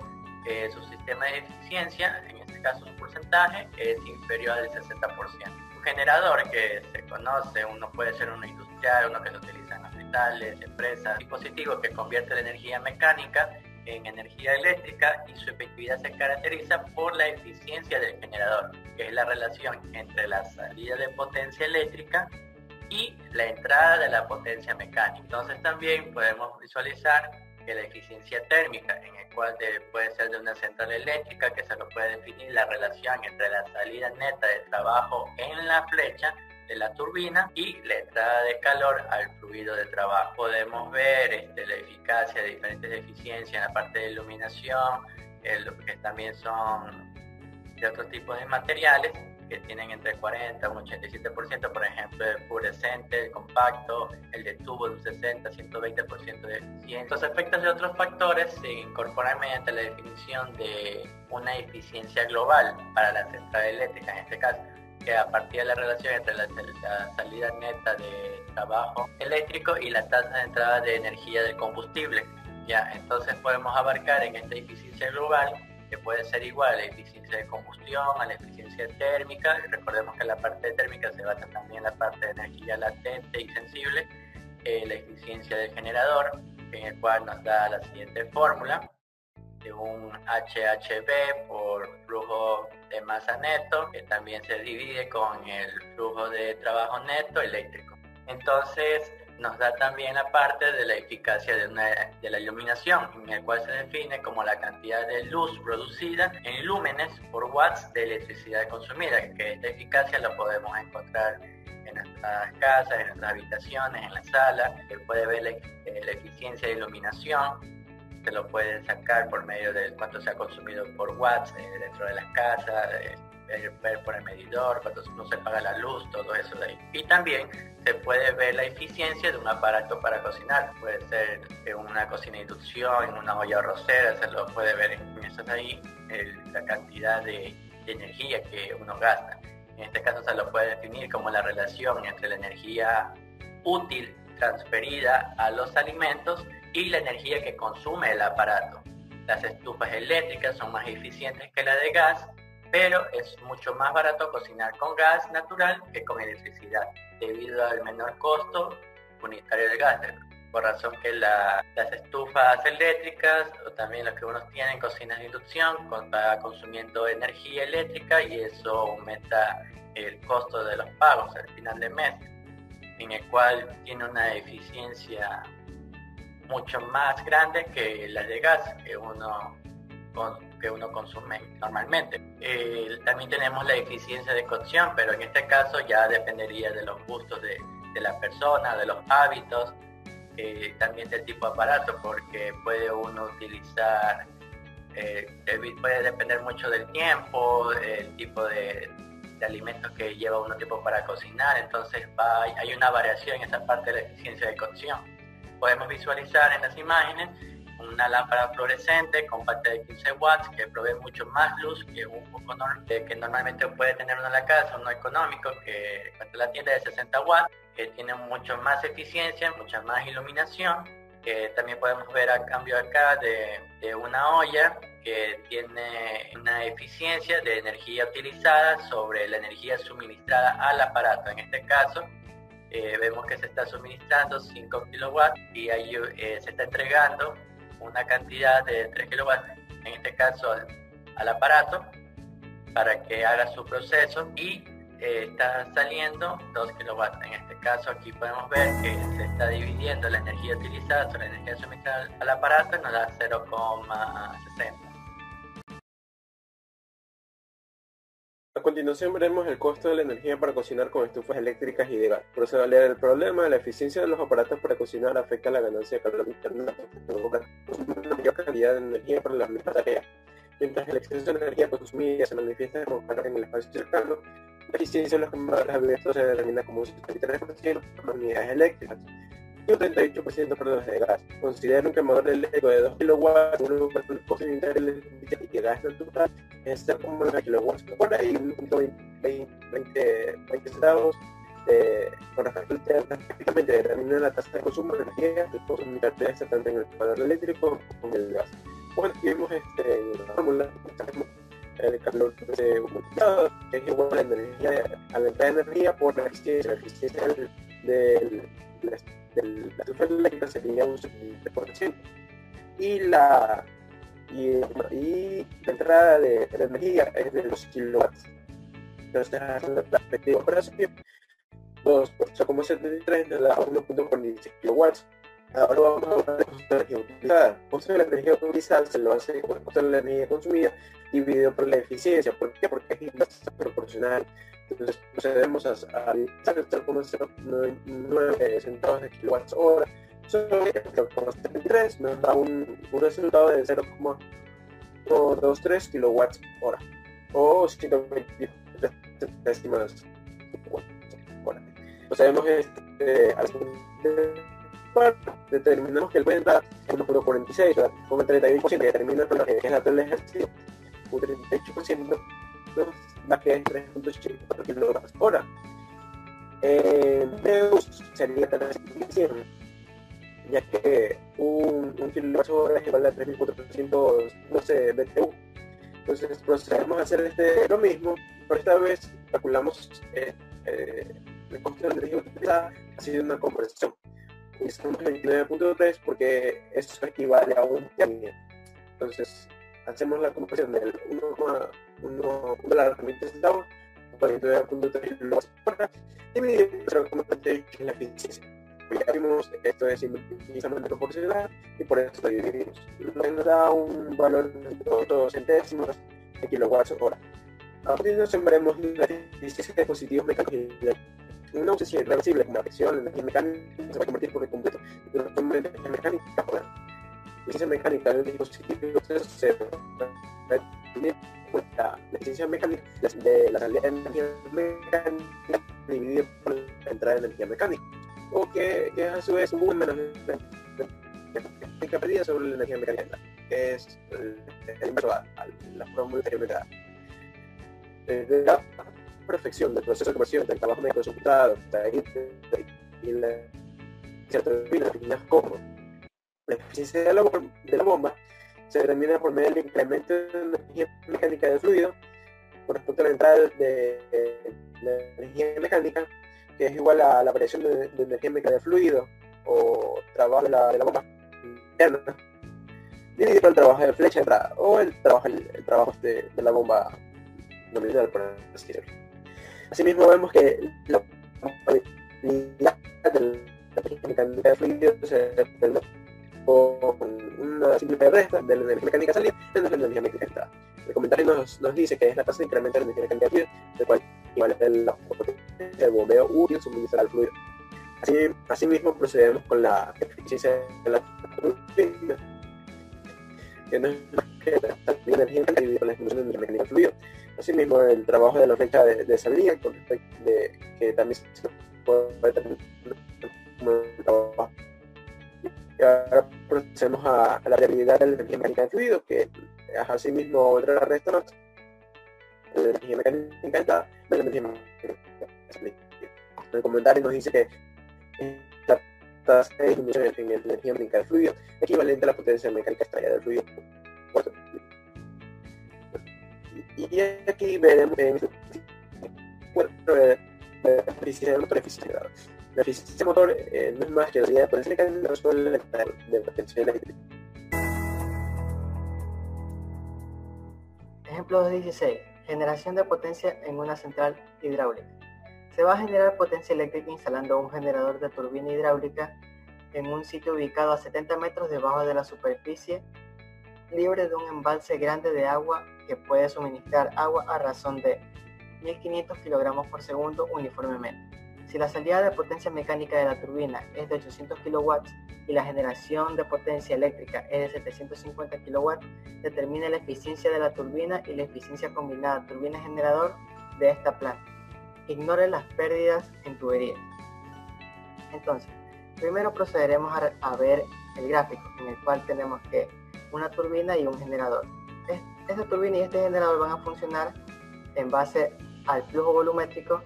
su sistema de eficiencia, en este caso su porcentaje, es inferior al 60%. Un generador que se conoce, uno puede ser uno industrial, uno que se utiliza en hospitales, empresas, dispositivos que convierte la energía mecánica en energía eléctrica, y su efectividad se caracteriza por la eficiencia del generador, que es la relación entre la salida de potencia eléctrica y la entrada de la potencia mecánica. Entonces también podemos visualizar que la eficiencia térmica, en el cual puede ser de una central eléctrica, que se lo puede definir la relación entre la salida neta de trabajo en la flecha de la turbina y la entrada de calor al fluido de trabajo. Podemos ver la eficacia de diferentes eficiencias en la parte de iluminación, que también son de otros tipos de materiales que tienen entre 40 y un 87%, por ejemplo, el fluorescente, el compacto, el de tubo de un 60-120% de eficiencia. Los efectos de otros factores se incorporan mediante la definición de una eficiencia global para la central eléctrica, en este caso, que a partir de la relación entre la salida neta de trabajo eléctrico y la tasa de entrada de energía del combustible. Entonces podemos abarcar en esta eficiencia global, que puede ser igual a la eficiencia de combustión, a la eficiencia térmica. Recordemos que la parte térmica se basa también en la parte de energía latente y sensible, la eficiencia del generador, en el cual nos da la siguiente fórmula de un HHB por flujo de masa neto, que también se divide con el flujo de trabajo neto eléctrico. Entonces nos da también la parte de la eficacia de la iluminación, en el cual se define como la cantidad de luz producida en lúmenes por watts de electricidad consumida, que esta eficacia la podemos encontrar en nuestras casas, en nuestras habitaciones, en la sala. Se puede ver la eficiencia de iluminación, se lo puede sacar por medio de cuánto se ha consumido por watts dentro de las casas, ver por el medidor, cuánto no se paga la luz, todo eso de ahí. Y también se puede ver la eficiencia de un aparato para cocinar. Puede ser en una cocina de inducción, en una olla arrocera, se lo puede ver en eso de ahí, la cantidad de energía que uno gasta. En este caso se lo puede definir como la relación entre la energía útil transferida a los alimentos y la energía que consume el aparato. Las estufas eléctricas son más eficientes que la de gas, pero es mucho más barato cocinar con gas natural que con electricidad, debido al menor costo unitario del gas, por razón que las estufas eléctricas, o también los que uno tiene en cocinas de inducción, va consumiendo energía eléctrica, y eso aumenta el costo de los pagos al final de mes, en el cual tiene una eficiencia mucho más grande que la de gas que uno consume normalmente. También tenemos la eficiencia de cocción, pero en este caso ya dependería de los gustos de la persona, de los hábitos, también del tipo de aparato, porque puede uno utilizar, puede depender mucho del tiempo, el tipo de alimentos que lleva uno tiempo para cocinar. Entonces hay una variación en esa parte de la eficiencia de cocción. Podemos visualizar en las imágenes una lámpara fluorescente compacta de 15 watts que provee mucho más luz que un foco que normalmente puede tener uno en la casa, uno económico que cuesta la tienda de 60 watts, que tiene mucho más eficiencia, mucha más iluminación. También podemos ver a cambio acá de una olla que tiene una eficiencia de energía utilizada sobre la energía suministrada al aparato. En este caso vemos que se está suministrando 5 kilowatts y ahí se está entregando una cantidad de 3 kilowatts, en este caso al aparato, para que haga su proceso, y está saliendo 2 kilowatts. En este caso aquí podemos ver que se está dividiendo la energía utilizada sobre la energía suministrada al aparato y nos da 0,60. A continuación veremos el costo de la energía para cocinar con estufas eléctricas y de gas. Procedo a leer el problema. La eficiencia de los aparatos para cocinar afecta la ganancia de calor interna, una mayor cantidad de energía para las mismas tareas. Mientras el exceso de energía consumida se manifiesta como calor en el espacio cercano, la eficiencia de los quemadores abiertos se determina como un 73% para unidades eléctricas y un 38% para las de gas. Considera un quemador eléctrico de 2 kW, un costo unitario de electricidad y de gas natural es 0,9 kWh y 1.20 centavos. Con respecto al tema, prácticamente determina la tasa de consumo de energía del costo unitario de esta tanto en el quemador eléctrico como en el gas. Bueno, vimos en la fórmula el calor multiplicado, que es igual a la energía, a la entrada de energía por la eficiencia de la estufa eléctrica sería un 70%, y la entrada de energía es de 2 kilowatts. Entonces, la perspectiva de operación, 2,73 nos da 1.46 kilowatts. Ahora vamos a hablar de costo de energía utilizada. El costo de la energía utilizada se lo hace con el costo de la energía consumida dividido por la eficiencia. ¿Por qué? Porque es inversamente proporcional. Entonces procedemos a 0,099 centavos de kilowatts hora sobre 0,73 nos da un resultado de 0,23 kilowatts hora o 123 décimas hora. Procedemos determinamos que el puede dar 1.46, con el 31% que determina lo que es la tabla de ejercicio, un 38% más que es 3.84 kilowatts hora. Deus sería la simplificación, ya que un kilowatt hora es igual a 3.412 BTU. Entonces procedemos a hacer lo mismo, pero esta vez calculamos el costo de la energía utilizada haciendo una conversión. Utilizamos 29.3 porque eso equivale a un término. Entonces hacemos la conversión del $1.20 centavos por 29.3 kilowatts hora dividido por 0,38 es la eficiencia. Ya vimos esto es inversamente proporcional y por eso lo dividimos. Nos da un valor de 2 centésimos de kilowatts hora. A continuación veremos la eficiencia de dispositivos mecánicos. Una ausencia irreversible como la fricción, la energía mecánica se va a convertir por completo en una forma de energía mecánica. La eficiencia mecánica del dispositivo se la eficiencia mecánica de la salida de energía mecánica dividida por la entrada de energía mecánica, o que a su vez un menos mecánica perdida sobre la energía mecánica, que es el inverso a la fórmula anteriormente dada. De la perfección del proceso de conversión del trabajo mecánico ejecutado y la turbina como la eficiencia de la bomba se determina por medio del incremento de la energía mecánica del fluido con respecto a la entrada de la energía mecánica, que es igual a la variación de energía mecánica del fluido o trabajo de la bomba interna dividido por el trabajo de flecha de entrada o el trabajo de la bomba nominal, por así decirlo. Asimismo vemos que la probabilidad de la energía mecánica del fluido se determina con una simple resta de la energía mecánica salida menos la energía mecánica entrada. El comentario nos dice que es la tasa de incremento de la energía mecánica fluida, del cual equivale la potencia del bombeo útil suministrar al fluido. Asimismo procedemos con la eficiencia de la turbina, que no es más que la energía mecánica dividida por la distribución de energía mecánica del fluido. Asimismo el trabajo de la flecha de salida, con respecto de que también se puede determinar como el trabajo. Y ahora procedemos a la variabilidad de la energía mecánica del fluido, que es asimismo otra resta más de la energía mecánica entrada de la energía mecánica salida. El comentario nos dice que la tasa de disminución en la energía mecánica del fluido es equivalente a la potencia mecánica estallada del fluido. Y aquí veremos la eficiencia del motor eficiencia. La eficiencia motor no es más que la unidad de potencia mecánica sobre la de potencia eléctrica. Ejemplo 2.16. Generación de potencia en una central hidráulica. Se va a generar potencia eléctrica instalando un generador de turbina hidráulica en un sitio ubicado a 70 metros debajo de la superficie, libre de un embalse grande de agua que puede suministrar agua a razón de 1500 kilogramos por segundo uniformemente. Si la salida de potencia mecánica de la turbina es de 800 kW y la generación de potencia eléctrica es de 750 kW, determina la eficiencia de la turbina y la eficiencia combinada turbina-generador de esta planta. Ignore las pérdidas en tuberías. Entonces, primero procederemos a ver el gráfico en el cual tenemos que una turbina y un generador. Esta turbina y este generador van a funcionar en base al flujo volumétrico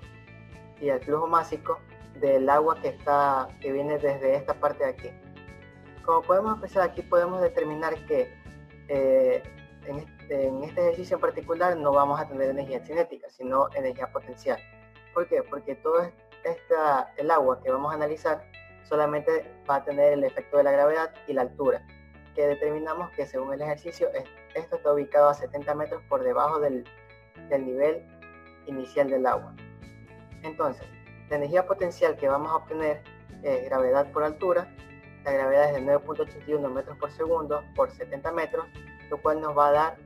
y al flujo másico del agua que viene desde esta parte de aquí. Como podemos apreciar aquí, podemos determinar que en este ejercicio en particular no vamos a tener energía cinética, sino energía potencial. ¿Por qué? Porque todo el agua que vamos a analizar solamente va a tener el efecto de la gravedad y la altura, que determinamos que según el ejercicio esto está ubicado a 70 metros por debajo del nivel inicial del agua. Entonces, la energía potencial que vamos a obtener es gravedad por altura. La gravedad es de 9.81 metros por segundo por 70 metros, lo cual nos va a dar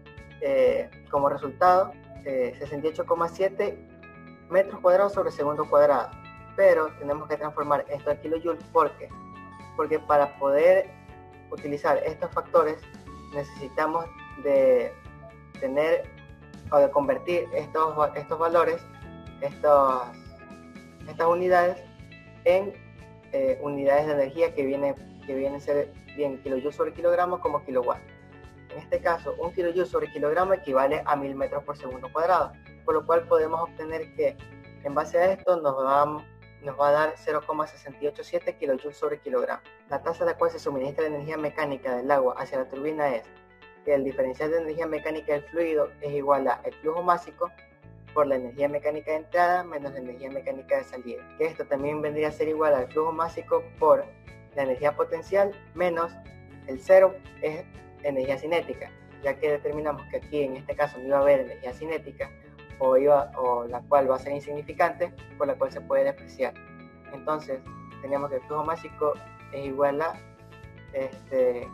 como resultado 68,7 metros cuadrados sobre segundo cuadrado. Pero tenemos que transformar esto a kilojoules. ¿Por qué? Porque para poder utilizar estos factores necesitamos de tener o de convertir estos valores, estas unidades en unidades de energía que vienen a ser bien kilojoules sobre kilogramo como kilowatt. En este caso, un kilojoule sobre kilogramo equivale a 1000 metros por segundo cuadrado, por lo cual podemos obtener que en base a esto nos va a dar 0,687 kilojoules sobre kilogramo. La tasa a la cual se suministra la energía mecánica del agua hacia la turbina es que el diferencial de energía mecánica del fluido es igual a el flujo másico por la energía mecánica de entrada menos la energía mecánica de salida, que esto también vendría a ser igual al flujo másico por la energía potencial menos el cero es energía cinética, ya que determinamos que aquí en este caso no iba a haber energía cinética o la cual va a ser insignificante, por la cual se puede despreciar. Entonces tenemos que el flujo másico es igual a que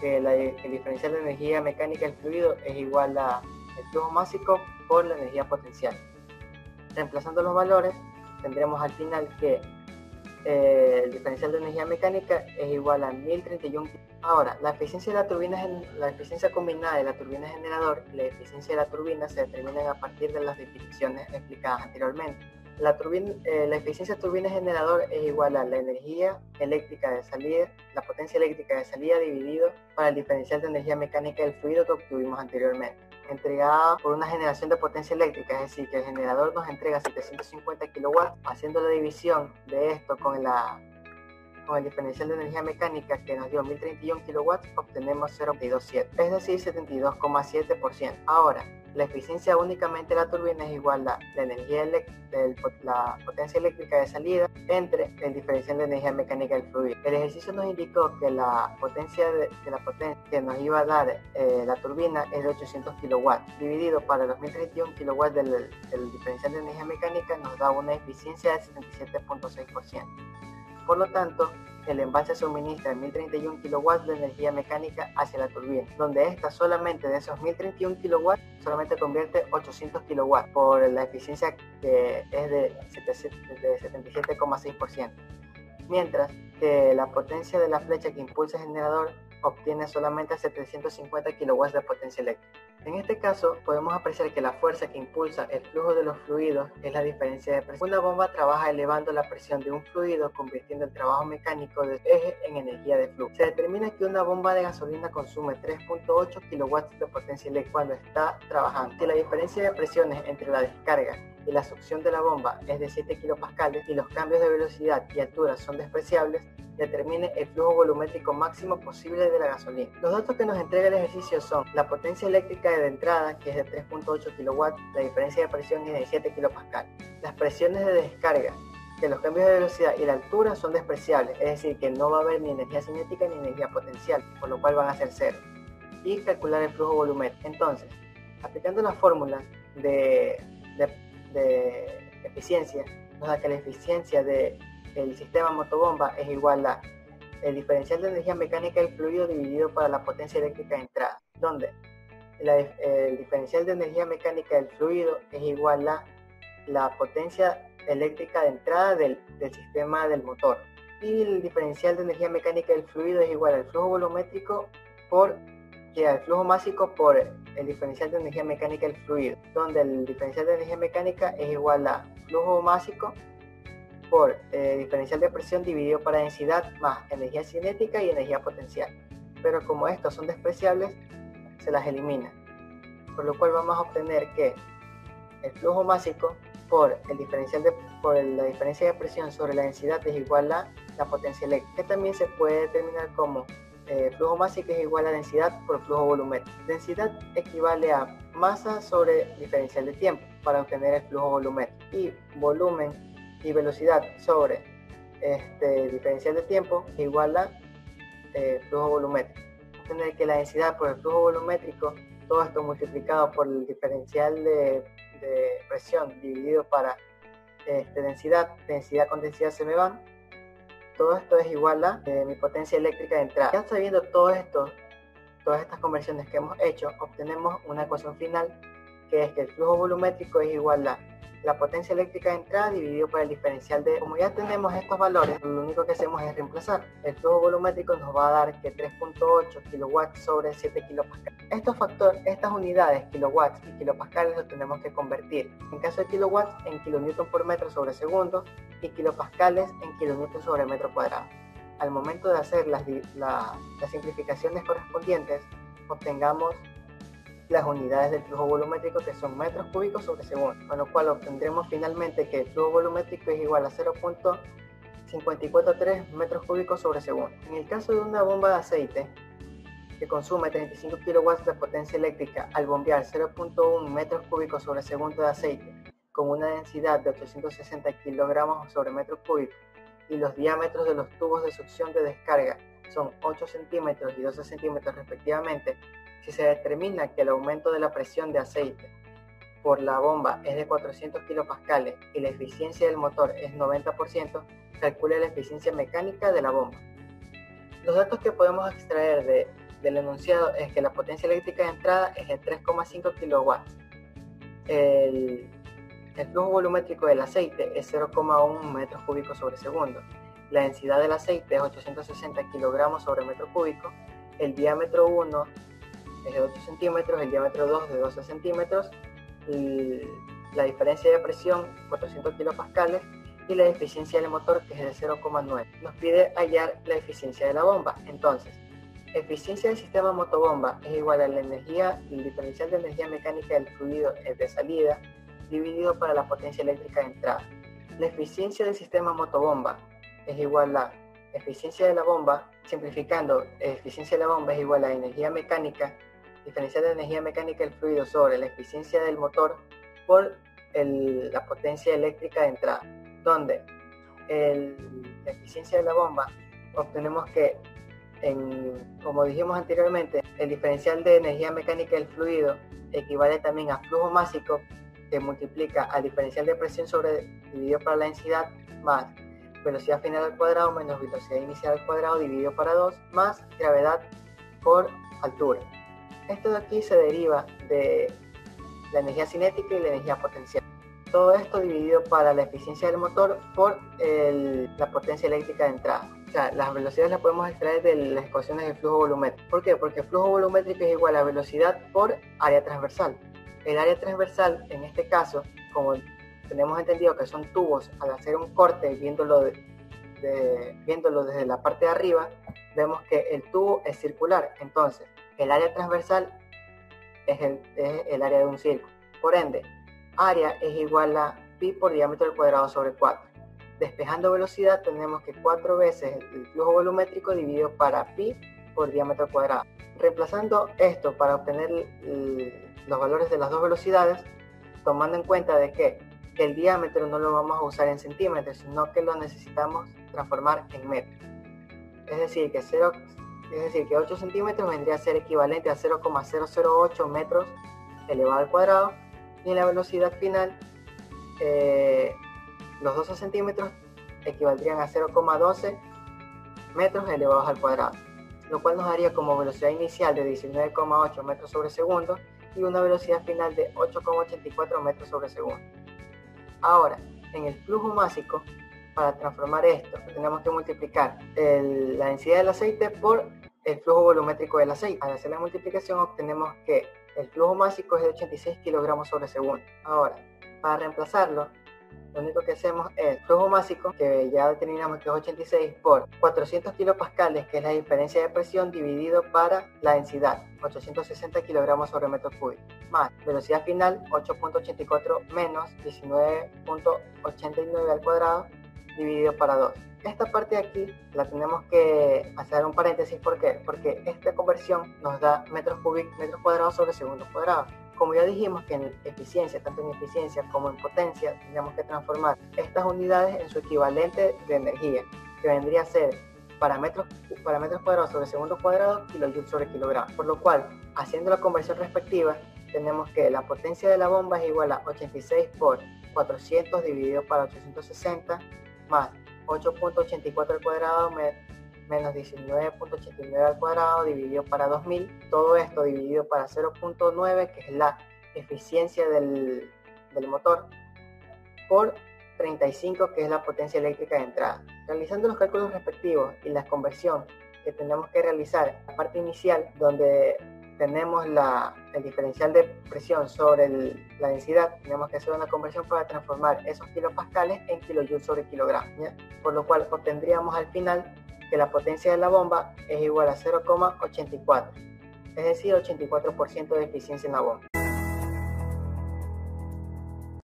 el diferencial de energía mecánica del fluido es igual a el flujo másico por la energía potencial. Reemplazando los valores, tendremos al final que el diferencial de energía mecánica es igual a 1031. Ahora, la eficiencia combinada de la turbina generador y la eficiencia de la turbina se determinan a partir de las definiciones explicadas anteriormente. La eficiencia turbina generador es igual a la energía eléctrica de salida, la potencia eléctrica de salida dividido para el diferencial de energía mecánica del fluido que obtuvimos anteriormente, entregada por una generación de potencia eléctrica, es decir, que el generador nos entrega 750 kW, haciendo la división de esto con el diferencial de energía mecánica que nos dio 1031 kW, obtenemos 0.27, es decir, 72,7%. Ahora, la eficiencia únicamente de la turbina es igual a la la potencia eléctrica de salida entre el diferencial de energía mecánica del fluido. El ejercicio nos indicó que la potencia que nos iba a dar la turbina es de 800 kW, dividido para los 1031 kW del diferencial de energía mecánica nos da una eficiencia del 77,6%. Por lo tanto, el embalse suministra 1031 kW de energía mecánica hacia la turbina, donde esta solamente de esos 1031 kW solamente convierte 800 kW por la eficiencia que es de 77,6%, mientras que la potencia de la flecha que impulsa el generador obtiene solamente 750 kW de potencia eléctrica. En este caso, podemos apreciar que la fuerza que impulsa el flujo de los fluidos es la diferencia de presión. Una bomba trabaja elevando la presión de un fluido, convirtiendo el trabajo mecánico del eje en energía de flujo. Se determina que una bomba de gasolina consume 3.8 kW de potencia eléctrica cuando está trabajando. Si la diferencia de presiones entre la descarga y la succión de la bomba es de 7 kPa y los cambios de velocidad y altura son despreciables, determine el flujo volumétrico máximo posible de la gasolina. Los datos que nos entrega el ejercicio son la potencia eléctrica de entrada, que es de 3.8 kW, la diferencia de presión es de 7 kPa. Las presiones de descarga, que los cambios de velocidad y la altura son despreciables, es decir, que no va a haber ni energía cinética ni energía potencial, por lo cual van a ser cero. Y calcular el flujo volumétrico. Entonces, aplicando la fórmula de eficiencia, nos da que la eficiencia del sistema motobomba es igual a el diferencial de energía mecánica del fluido dividido para la potencia eléctrica de entrada, donde el diferencial de energía mecánica del fluido es igual a la potencia eléctrica de entrada del sistema del motor. Y el diferencial de energía mecánica del fluido es igual al flujo volumétrico al flujo másico por el diferencial de energía mecánica del fluido, donde el diferencial de energía mecánica es igual a flujo másico por diferencial de presión dividido para densidad más energía cinética y energía potencial. Pero como estos son despreciables, se las elimina, por lo cual vamos a obtener que el flujo másico por la diferencia de presión sobre la densidad es igual a la potencia eléctrica, que también se puede determinar como flujo másico es igual a densidad por flujo volumétrico. Densidad equivale a masa sobre diferencial de tiempo para obtener el flujo volumétrico, y volumen y velocidad sobre diferencial de tiempo es igual a flujo volumétrico. Obtener que la densidad por el flujo volumétrico, todo esto multiplicado por el diferencial de presión dividido para densidad con densidad se me van. Todo esto es igual a mi potencia eléctrica de entrada. Ya sabiendo todas estas conversiones que hemos hecho, obtenemos una ecuación final, que es que el flujo volumétrico es igual a la potencia eléctrica de entrada dividido por el diferencial de... Como ya tenemos estos valores, lo único que hacemos es reemplazar. El flujo volumétrico nos va a dar que 3.8 kilowatts sobre 7 kilopascales. Estas unidades, kilowatts y kilopascales, los tenemos que convertir. En caso de kilowatts, en kilonewton por metro sobre segundo, y kilopascales en kilonewton sobre metro cuadrado. Al momento de hacer las simplificaciones correspondientes, obtengamos las unidades del flujo volumétrico, que son metros cúbicos sobre segundo, con lo cual obtendremos finalmente que el flujo volumétrico es igual a 0.543 metros cúbicos sobre segundo. En el caso de una bomba de aceite que consume 35 kilowatts de potencia eléctrica al bombear 0.1 metros cúbicos sobre segundo de aceite con una densidad de 860 kilogramos sobre metro cúbico, y los diámetros de los tubos de succión de descarga son 8 centímetros y 12 centímetros respectivamente, si se determina que el aumento de la presión de aceite por la bomba es de 400 kilopascales y la eficiencia del motor es 90%, calcule la eficiencia mecánica de la bomba. Los datos que podemos extraer del enunciado es que la potencia eléctrica de entrada es de 3,5 kilowatts. El flujo volumétrico del aceite es 0,1 metros cúbicos sobre segundo. La densidad del aceite es 860 kilogramos sobre metro cúbico. El diámetro 1 es de 8 centímetros, el diámetro 2 de 12 centímetros, la diferencia de presión 400 kilopascales y la eficiencia del motor, que es de 0,9. Nos pide hallar la eficiencia de la bomba. Entonces, eficiencia del sistema motobomba es igual a la energía, el diferencial de energía mecánica del fluido de salida dividido para la potencia eléctrica de entrada. La eficiencia del sistema motobomba es igual a eficiencia de la bomba, simplificando, eficiencia de la bomba es igual a energía mecánica, diferencial de energía mecánica del fluido sobre la eficiencia del motor por la potencia eléctrica de entrada, donde la eficiencia de la bomba obtenemos que, como dijimos anteriormente, el diferencial de energía mecánica del fluido equivale también a flujo másico, que multiplica al diferencial de presión dividido para la densidad más velocidad final al cuadrado menos velocidad inicial al cuadrado dividido para 2 más gravedad por altura. Esto de aquí se deriva de la energía cinética y la energía potencial. Todo esto dividido para la eficiencia del motor por la potencia eléctrica de entrada. O sea, las velocidades las podemos extraer de las ecuaciones del flujo volumétrico. ¿Por qué? Porque el flujo volumétrico es igual a velocidad por área transversal. El área transversal, en este caso, como tenemos entendido que son tubos, al hacer un corte viéndolo desde la parte de arriba, vemos que el tubo es circular. Entonces, el área transversal es el área de un círculo. Por ende, área es igual a pi por diámetro al cuadrado sobre 4. Despejando velocidad, tenemos que 4 veces el flujo volumétrico dividido para pi por diámetro al cuadrado. Reemplazando esto para obtener los valores de las dos velocidades, tomando en cuenta de que el diámetro no lo vamos a usar en centímetros, sino que lo necesitamos transformar en metros. Es decir, que 8 centímetros vendría a ser equivalente a 0,008 metros elevado al cuadrado, y en la velocidad final los 12 centímetros equivaldrían a 0,12 metros elevados al cuadrado, lo cual nos daría como velocidad inicial de 19,8 metros sobre segundo y una velocidad final de 8,84 metros sobre segundo. Ahora, en el flujo másico, para transformar esto, tenemos que multiplicar la densidad del aceite por el flujo volumétrico del aceite. Al hacer la multiplicación obtenemos que el flujo másico es de 86 kilogramos sobre segundo. Ahora, para reemplazarlo, lo único que hacemos es el flujo másico, que ya determinamos que es 86, por 400 kilopascales, que es la diferencia de presión, dividido para la densidad, 860 kilogramos sobre metro cúbico, más velocidad final, 8.84 menos 19.89 al cuadrado, dividido para 2. Esta parte de aquí la tenemos que hacer un paréntesis. ¿Por qué? Porque esta conversión nos da metros cuadrados sobre segundo cuadrado. Como ya dijimos que en eficiencia, tanto en eficiencia como en potencia, tenemos que transformar estas unidades en su equivalente de energía, que vendría a ser para metros cuadrados sobre segundo cuadrado, kilojoules sobre kilogramo. Por lo cual, haciendo la conversión respectiva, tenemos que la potencia de la bomba es igual a 86 por 400 dividido para 860, más 8.84 al cuadrado menos 19.89 al cuadrado dividido para 2000, todo esto dividido para 0.9, que es la eficiencia del motor, por 35, que es la potencia eléctrica de entrada. Realizando los cálculos respectivos y la conversión que tenemos que realizar, la parte inicial donde tenemos el diferencial de presión sobre la densidad, tenemos que hacer una conversión para transformar esos kilopascales en kilojoules sobre kilogramo, ¿ya? Por lo cual obtendríamos al final que la potencia de la bomba es igual a 0,84, es decir, 84% de eficiencia en la bomba.